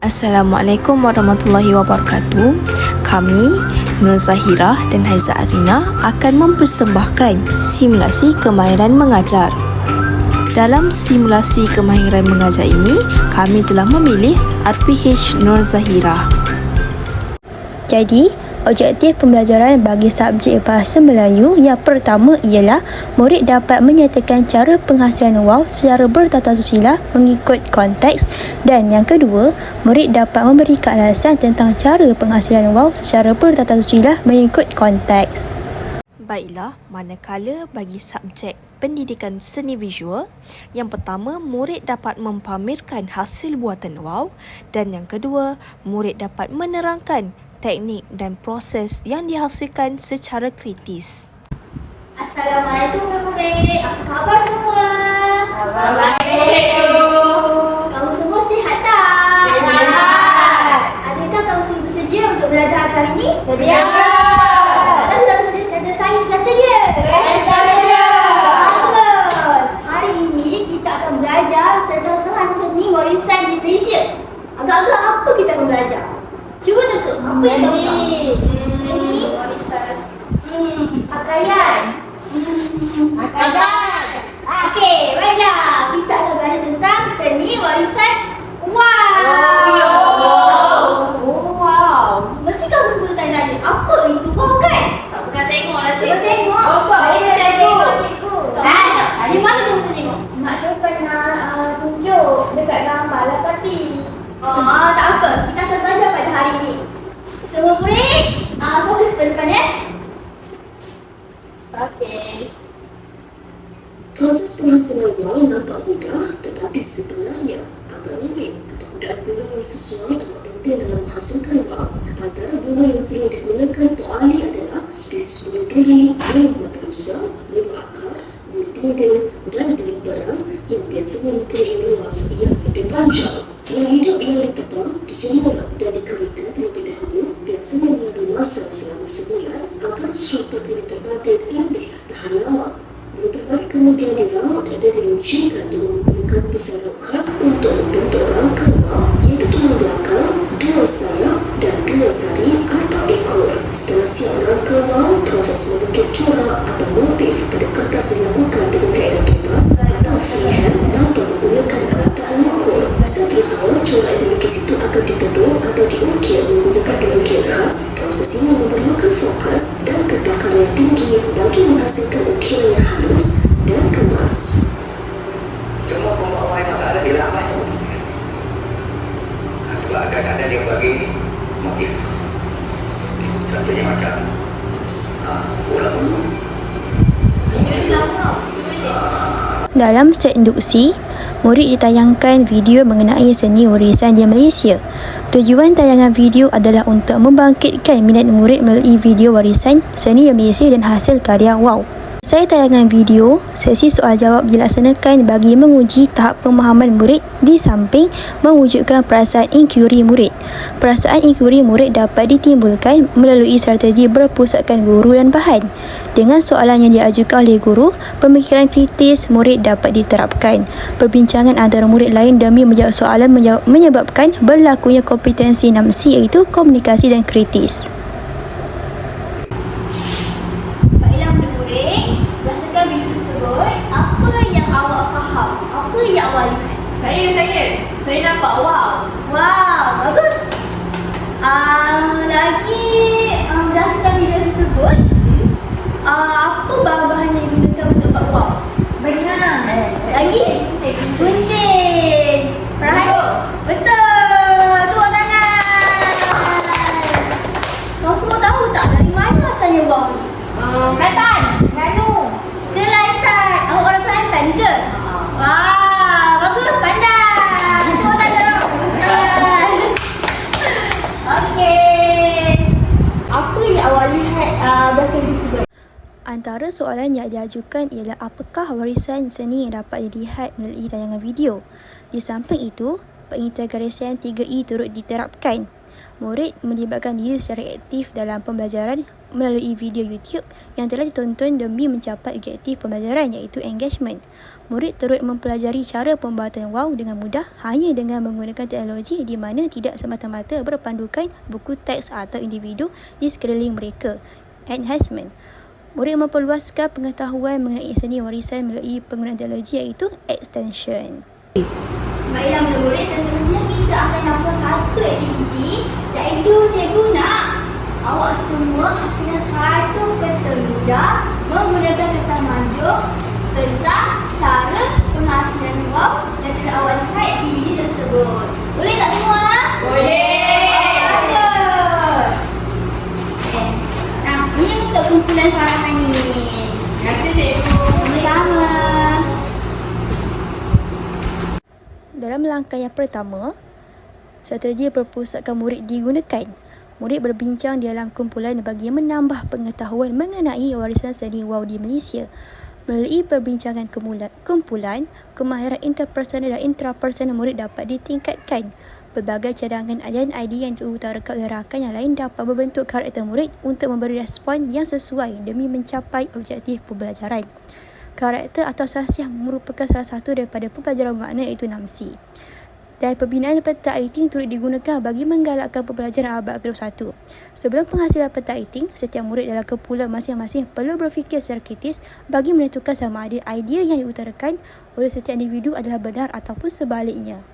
Assalamualaikum warahmatullahi wabarakatuh. Kami, Nur Zahirah dan Haiza Arina akan mempersembahkan simulasi kemahiran mengajar. Dalam simulasi kemahiran mengajar ini, kami telah memilih RPH Nur Zahirah. Jadi, objektif pembelajaran bagi subjek Bahasa Melayu yang pertama ialah murid dapat menyatakan cara penghasilan waw secara bertata susila mengikut konteks, dan yang kedua, murid dapat memberikan alasan tentang cara penghasilan waw secara bertata susila mengikut konteks. Baiklah, manakala bagi subjek pendidikan seni visual, yang pertama, murid dapat mempamerkan hasil buatan waw, dan yang kedua, murid dapat menerangkan teknik dan proses yang dihasilkan secara kritis. Assalamualaikum murid, apa khabar semua? Baik. Kamu semua sihat tak? Sihat. Adakah kamu sudah bersedia untuk belajar hari ini? Sedia. Adakah sudah bersedia kata saya sudah sedia? Sedia. Bagus. Hari ini kita akan belajar tentang serang seni warisan di Malaysia. Agak-agak apa kita akan belajar? Cuba tengok, apa yang kamu tahu? Seni warisan. Pakaian. Makanan. Okey, baiklah. Kita akan belajar tentang seni warisan wow. Oh, wow. Mesti kamu semua tanya-tanya, apa itu wow kan? Tak pernah tengok lah Cuba cikgu. tengok. Cikgu. Cikgu. Di mana kamu pernah tengok? Mak saya pernah tunjuk dekat gambar lah tapi Tak apa. Kita akan belajar pada hari ini. Semua murid, fokus pada depan ya. okey. Proses penghasilan wang nampak mudah, tetapi sebenarnya agak rumit. Penggunaan bunga yang sesuai amat penting dalam menghasilkan wang. Antara bunga yang sering digunakan tuali adalah spesies bunga duri, bunga matarusa, bunga akar, bunga tinggal dan bunga barang yang biasanya mempunyai luas yang lebih panjang. Bunga hidup yang ditebang, dijemur dan dikeringkan terlebih dahulu biasanya mengambil masa selama sebulan agar suatu bunga terbatik lebih tahan lama. Bunga terbaik kemudian dirawat dan diluncurkan dengan menggunakan pisaran khas untuk membentuk rangka wang, iaitu tulang belakang, dua sayap dan dua sari atau ekor. Setelah siap rangka wang, proses melukis corak atau motif pada kertas dilakukan dengan kaedah bebas atau freehand tanpa menggunakan alat mengukur. Seterusnya, corak yang dilukis itu akan ditebung atau diukir menggunakan diukir khas. Proses ini memerlukan fokus dan ketakaran yang tinggi bagi menghasilkan ukiran yang halus dan kemas. Semua pembawa masalah dia ramai. Sebab kadang-kadang dia bagi motif. Contohnya macam bola bulu. Dalam set induksi, murid ditayangkan video mengenai seni warisan di Malaysia. Tujuan tayangan video adalah untuk membangkitkan minat murid melalui video warisan seni di Malaysia dan hasil karya wow. Saya tayangan video, sesi soal jawab dilaksanakan bagi menguji tahap pemahaman murid di samping mewujudkan perasaan inquiry murid. Perasaan inquiry murid dapat ditimbulkan melalui strategi berpusatkan guru dan bahan. Dengan soalan yang diajukan oleh guru, pemikiran kritis murid dapat diterapkan. Perbincangan antara murid lain demi menjawab soalan menyebabkan berlakunya kompetensi 6C, iaitu komunikasi dan kritis. Baiklah murid-murid, berdasarkan video tersebut, apa yang awak faham? Apa yang awak lihat? Saya nampak wow. Wow, bagus. Lagi berdasarkan video tersebut, apa bahan-bahan yang digunakan untuk buat wow? Benang. Lagi? Gunting. Right? Betul. Tepuk tangan. Kamu semua tahu tak dari mana asalnya wow ni? Kelantan. Terengganu. Kelantan. Awak orang Kelantan ke? Wah, bagus, pandai. Tepuk tangan. Okey. Apa yang awak lihat berdasarkan video tersebut? Antara soalan yang diajukan ialah apakah warisan seni yang dapat dilihat melalui tayangan video. Di samping itu, pengintegrasian 3E turut diterapkan. Murid melibatkan diri secara aktif dalam pembelajaran melalui video YouTube yang telah ditonton demi mencapai objektif pembelajaran iaitu engagement. Murid turut mempelajari cara pembuatan wow dengan mudah hanya dengan menggunakan teknologi di mana tidak semata-mata berpandukan buku teks atau individu di sekeliling mereka. Enhancement. Murid memperluaskan pengetahuan mengenai seni warisan melalui penggunaan teknologi iaitu extension. Baiklah murid-murid, seterusnya kita akan lakukan satu aktiviti iaitu cikgu nak awak semua hasilkan satu peta mudah menggunakan kertas majuk tentang cara penghasilan wow yang telah awak lihat di video tersebut. Boleh tak semua? Boleh! Bagus! Okay. Nah, ini untuk kumpulan karangan ni. Terima kasih cikgu. Sama-sama. Dalam langkah yang pertama, strategi perpusatkan murid digunakan. Murid berbincang di dalam kumpulan bagi menambah pengetahuan mengenai warisan seni wow di Malaysia. Melalui perbincangan kumpulan, kemahiran interpersonal dan intrapersonal murid dapat ditingkatkan. Pelbagai cadangan dan idea yang diutarakan oleh rakan yang lain dapat membentuk karakter murid untuk memberi respon yang sesuai demi mencapai objektif pembelajaran. Karakter atau sahsiah merupakan salah satu daripada pembelajaran makna iaitu NAMSI. Dan pembinaan peta iting turut digunakan bagi menggalakkan pembelajaran abad ke-21. Sebelum penghasilan peta iting, setiap murid dalam kumpulan masing-masing perlu berfikir secara kritis bagi menentukan sama ada idea yang diutarakan oleh setiap individu adalah benar ataupun sebaliknya.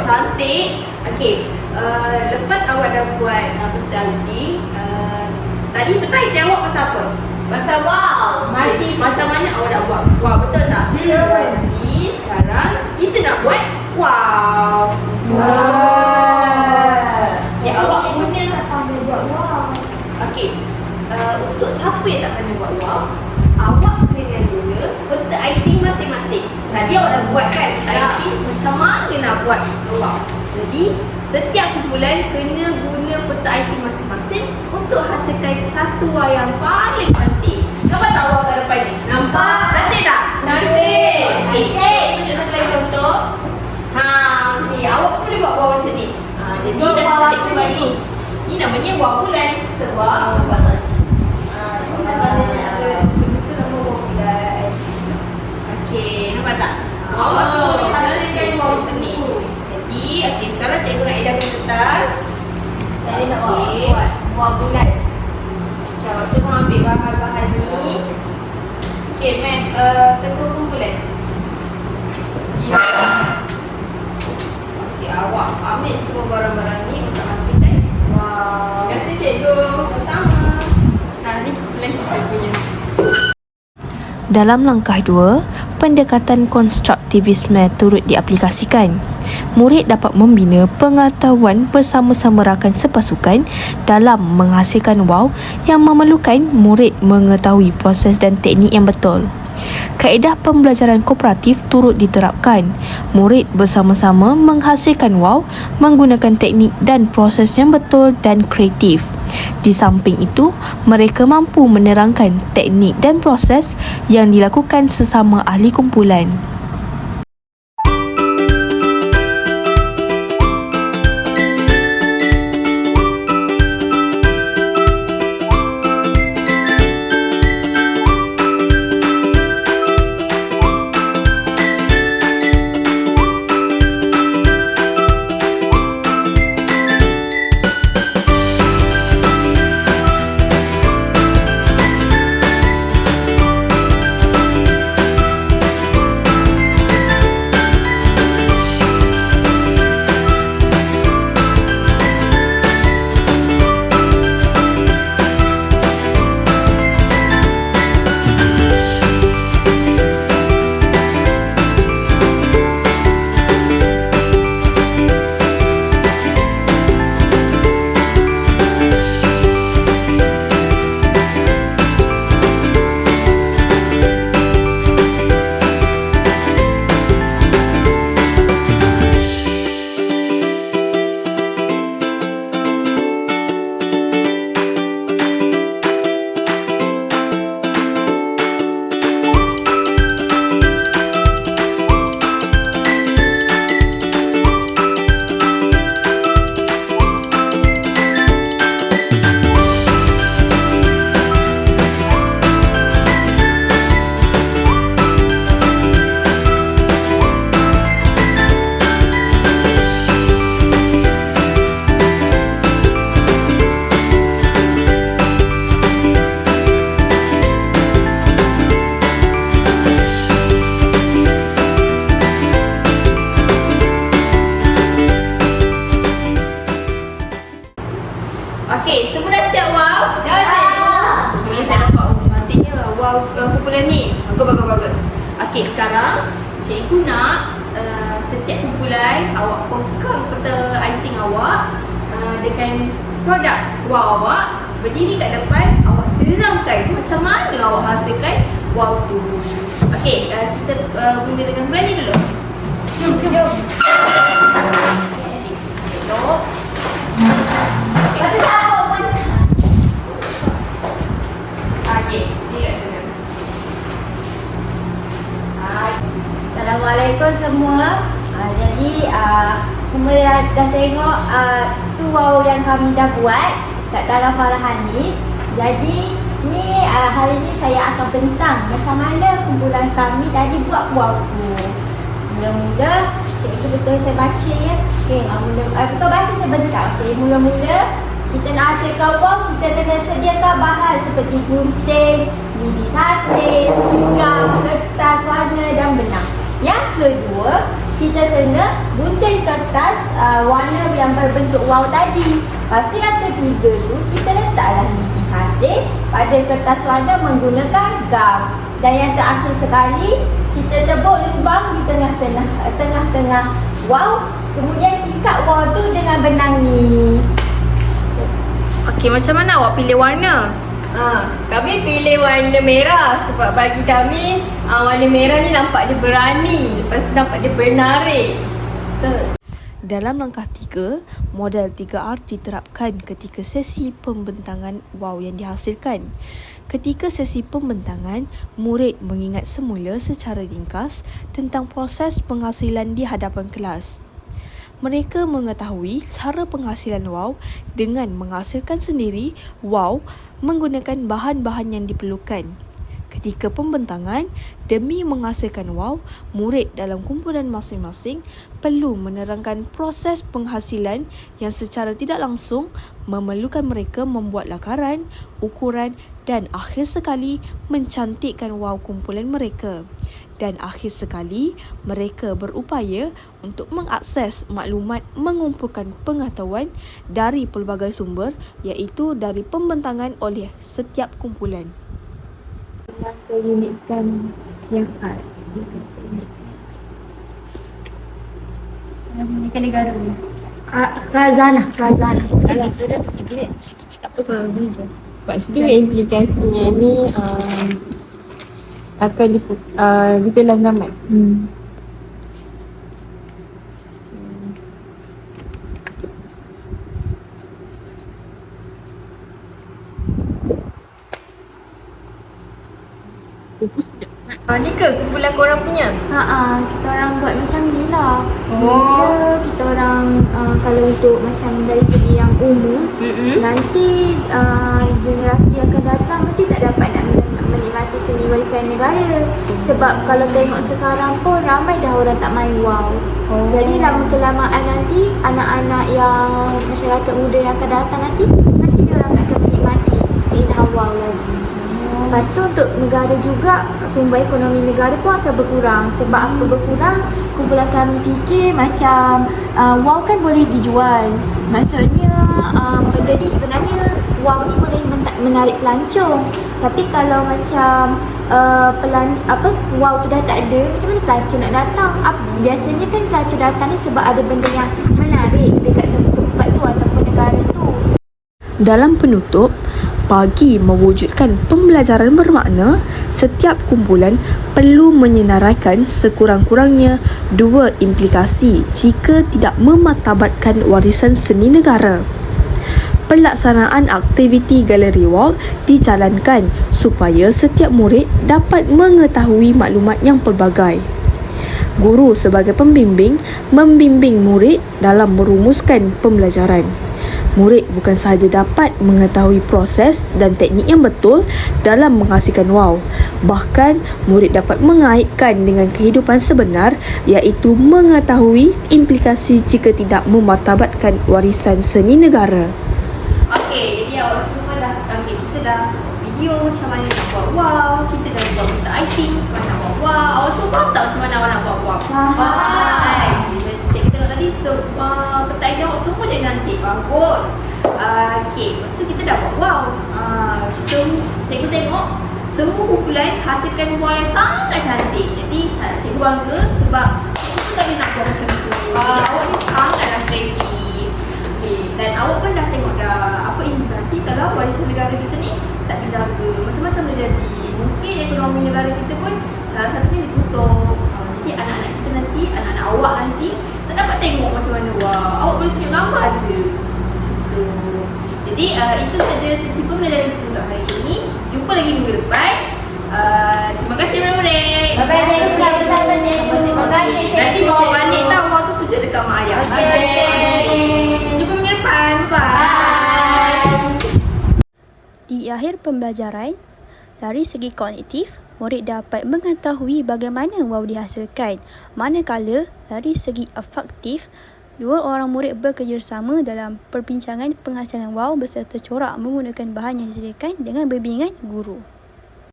cantik. Okey, lepas awak dah buat peta iting, tadi peta iting awak pasal apa? Pasal wow. Nanti macam mana awak nak buat wow, betul tak? Jadi sekarang kita nak buat wow. Okay, awak punya tak pandai buat wow. Okey, untuk siapa yang tak pandai buat wow, awak kena guna peta iting masing-masing. Tadi awak dah buat kan iting, macam mana nak buat wow. Jadi setiap kumpulan kena guna peta iting masing-masing untuk hasilkan satu wow yang paling cantik. Nampak tak wow kat depan ni? Nampak? Cantik tak? Cantik. Okey, tunjuk satu lagi contoh. Macam ni. Awak pun boleh buat wow macam ni. Jadi dah cikgu bagi. Ni namanya wow bulan. Sebab nampak tak? Betul nama wow bulan. Okey, nampak tak? Awak semua boleh hasilkan wow macam ni. Jadi, okey, sekarang cikgu nak edarkan kertas. Saya nak buat wow bulan. Okay, awak semua ambil bahan-bahan ni. Okey, Mac, tegur kumpulan. Ya. Okey, awak ambil semua barang-barang ni untuk hasil Dalam langkah 2, pendekatan konstruktivisme turut diaplikasikan. Murid dapat membina pengetahuan bersama-sama rakan sepasukan dalam menghasilkan wow yang memerlukan murid mengetahui proses dan teknik yang betul. Kaedah pembelajaran kooperatif turut diterapkan. Murid bersama-sama menghasilkan wow menggunakan teknik dan proses yang betul dan kreatif. Di samping itu, mereka mampu menerangkan teknik dan proses yang dilakukan sesama ahli kumpulan. Okey, semua dah siap wow? Dah, cikgu. Okay, saya nampak cantiknya wow kumpulan ni. Bagus. Okey, sekarang cikgu nak setiap kumpulan awak pegang peta iting awak dengan produk wow awak. Berdiri kat depan, awak terangkan macam mana awak hasilkan wow tu. Okey, kita mula dengan bulan ni dulu. Jom. Elok. Assalamualaikum semua. Jadi semua dah tengok tu wow yang kami dah buat kat Taman Farhanis. Jadi ni hari ni saya akan bentang macam mana kumpulan kami tadi buat wow tu. Mula-mula cikgu betul saya baca ya. Okey, betul baca saya bentang. Okey, mula-mula kita nak hasilkan wow, kita kena sediakan bahan seperti gunting, lidi sate, gam, kertas warna dan benang. Yang kedua, kita kena gunting kertas warna yang berbentuk wow tadi. Lepas tu yang ketiga tu, kita letaklah lidi sate pada kertas warna menggunakan gam. Dan yang terakhir sekali, kita tebuk lubang di tengah-tengah wow. Kemudian ikat wow tu dengan benang ni. Okey, macam mana awak pilih warna? Kami pilih warna merah sebab bagi kami warna merah ni nampak dia berani, lepas tu nampak dia bernarik. Betul. Dalam langkah 3, model 3R diterapkan ketika sesi pembentangan wow yang dihasilkan. Ketika sesi pembentangan, murid mengingat semula secara ringkas tentang proses penghasilan di hadapan kelas. Mereka mengetahui cara penghasilan wow dengan menghasilkan sendiri wow menggunakan bahan-bahan yang diperlukan. Ketika pembentangan, demi menghasilkan wow, murid dalam kumpulan masing-masing perlu menerangkan proses penghasilan yang secara tidak langsung memerlukan mereka membuat lakaran, ukuran dan akhir sekali mencantikkan wow kumpulan mereka. Dan akhir sekali, mereka berupaya untuk mengakses maklumat mengumpulkan pengetahuan dari pelbagai sumber iaitu dari pembentangan oleh setiap kumpulan. yang keunikan yang art. Keunikan negara ni. Razana. Kalau sudah tertulis, tak apa kalau ni je. Lepas tu implikasinya ni akan ditelan zaman. Ni ke kumpulan korang punya? Kita orang buat macam ni lah. Oh. Kita orang kalau untuk macam dari segi yang umum, nanti generasi akan datang mesti tak dapat nak menikmati seni warisan negara. Sebab kalau tengok sekarang pun ramai dah orang tak main WOW. Jadi lama kelamaan nanti anak-anak yang masyarakat muda yang akan datang nanti mesti dia orang akan menikmati keindahan WOW lagi. Lepas tu untuk negara juga, sumber ekonomi negara pun akan berkurang. Sebab apa berkurang? Kumpulan kami fikir macam WOW kan boleh dijual. Maksudnya benda ni sebenarnya WOW ni boleh menarik pelancong. Tapi kalau macam WOW tu dah tak ada, macam mana pelancong nak datang? Biasanya kan pelancong datang ni sebab ada benda yang menarik dekat satu tempat tu ataupun negara tu. Dalam penutup, bagi mewujudkan pembelajaran bermakna, setiap kumpulan perlu menyenaraikan sekurang-kurangnya 2 implikasi jika tidak memartabatkan warisan seni negara. Pelaksanaan aktiviti galeri WOW dijalankan supaya setiap murid dapat mengetahui maklumat yang pelbagai. Guru sebagai pembimbing membimbing murid dalam merumuskan pembelajaran. Murid bukan sahaja dapat mengetahui proses dan teknik yang betul dalam menghasilkan WOW, bahkan murid dapat mengaitkan dengan kehidupan sebenar, iaitu mengetahui implikasi jika tidak memartabatkan warisan seni negara. Okey, jadi awak semua dah kita dah video macam mana nak buat WOW, kita dah buat untuk IT macam mana nak buat WOW. Awak semua faham tak macam mana awak nak buat WOW? Faham. Kita cek tengok tadi petai jawab semua jadi cantik. Bagus. Okey, lepas tu kita dah buat WOW. So, cikgu tengok semua kumpulan hasilkan WOW yang sangat cantik. Jadi cikgu bangga sebab cikgu tak boleh nak buat macam tu. Jadi awak ni sangatlah kreatif. Dan awak pun dah tengok dah apa implikasi kalau warisan negara kita ni tak terjaga. Macam-macam boleh jadi. Mungkin ekonomi negara kita pun salah satunya ditutup. Jadi anak-anak kita nanti, anak-anak awak nanti tak dapat tengok macam mana WOW. Awak boleh tunjuk gambar je. Macam tu. Jadi itu saja sesi pembelajaran kita untuk hari ini. Jumpa lagi minggu depan. Terima kasih murid-murid. Bye-bye cikgu, sama-sama cikgu. Terima kasih cikgu. Nanti bawa balik tau WOW tu tunjuk dekat mak ayah. Jumpa minggu depan. Bye. Di akhir pembelajaran, dari segi kognitif, murid dapat mengetahui bagaimana WOW dihasilkan. Manakala dari segi afektif, 2 orang murid bekerjasama dalam perbincangan penghasilan WOW beserta corak menggunakan bahan yang disediakan dengan bimbingan guru.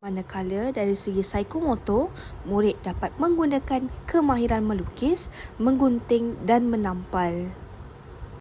Manakala dari segi psikomotor, murid dapat menggunakan kemahiran melukis, menggunting dan menampal.